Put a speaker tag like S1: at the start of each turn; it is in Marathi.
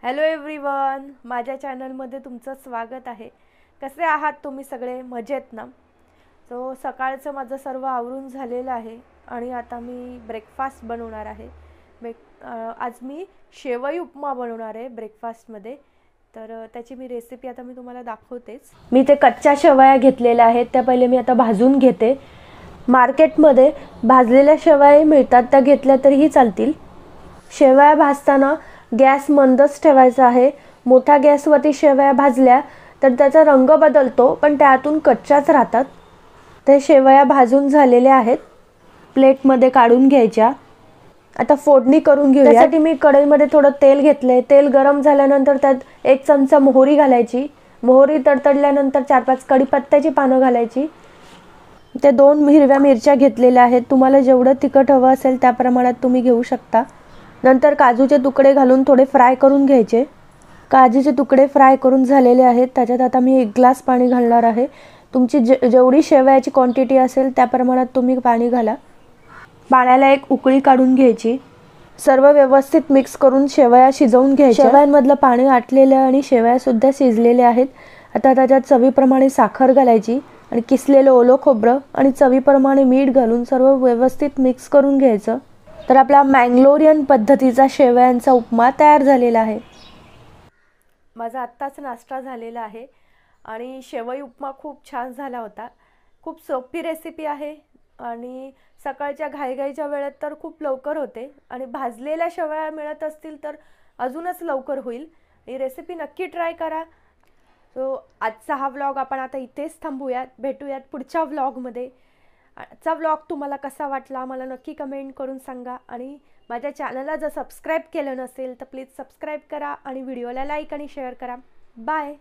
S1: हॅलो एव्हरीवन, माझ्या चॅनलमध्ये तुमचं स्वागत आहे। कसे आहात तुम्ही सगळे? मजेत ना? सो सकाळचं माझं सर्व आवरून झालेलं आहे आणि आता मी ब्रेकफास्ट बनवणार आहे। आज मी शेवई उपमा बनवणार आहे ब्रेकफास्टमध्ये। तर त्याची मी रेसिपी आता मी तुम्हाला दाखवतेच। मी ते कच्च्या शेवया घेतलेल्या आहेत, त्या पहिले मी आता भाजून घेते। मार्केटमध्ये भाजलेल्या शेवया मिळतात, त्या घेतल्या तरीही चालतील। शेवया भाजताना गॅस मंदच ठेवायचा आहे। मोठ्या गॅसवरती शेवया भाजल्या तर त्याचा रंग बदलतो, पण त्यातून कच्च्याच राहतात। ते शेवया भाजून झालेल्या आहेत, प्लेटमध्ये काढून घ्यायच्या। आता फोडणी करून घेऊया। त्यासाठी मी कढईमध्ये थोडं तेल घेतले। तेल गरम झाल्यानंतर त्यात 1 चमचा मोहरी घालायची। मोहरी तडतडल्यानंतर 4-5 कढीपत्त्याची पानं घालायची। ते 2 हिरव्या मिरच्या घेतलेल्या आहेत। तुम्हाला जेवढं तिखट हवं असेल त्या प्रमाणात तुम्ही घेऊ शकता। नंतर काजूचे तुकडे घालून थोडे फ्राय करून घ्यायचे। काजूचे तुकडे फ्राय करून झालेले आहेत। त्याच्यात आता मी 1 ग्लास पाणी घालणार आहे। तुमची जेवढी शेवयाची क्वांटिटी असेल त्या प्रमाणात तुम्ही पाणी घाला। पाण्याला 1 उकळी काढून घ्यायची। सर्व व्यवस्थित मिक्स करून शेवया शिजवून घ्यायच्या। शेवयांमधलं पाणी आटलेलं आणि शेवया सुद्धा शिजलेल्या आहेत। आता त्याच्यात चवीप्रमाणे साखर घालायची आणि किसलेलं ओलं खोबरं आणि चवीप्रमाणे मीठ घालून सर्व व्यवस्थित मिक्स करून घ्यायचं। तर आपला मँगलोरियन पद्धतीचा शेवयांचा उपमा तयार झालेला आहे। माझा आत्ताच नाश्ता झालेला आहे आणि शेवई उपमा खूप छान झाला होता। खूप सोपी रेसिपी आहे आणि सकाळच्या घाईघाईच्या वेळेत तर खूप लवकर होते आणि भाजलेल्या शेवया मिळत असतील तर अजूनच लवकर होईल। ही रेसिपी नक्की ट्राय करा। सो आजचा हा व्लॉग आपण आता इथेच थांबूयात। भेटूयात पुढच्या व्लॉगमध्ये। आजचा व्लॉग तुम्हाला कसा वाटला मला नक्की कमेंट करून सांगा आणि माझ्या चॅनलला जर सबस्क्राईब केलं नसेल तर प्लीज सबस्क्राईब करा आणि व्हिडिओला लाईक आणि शेअर करा। बाय।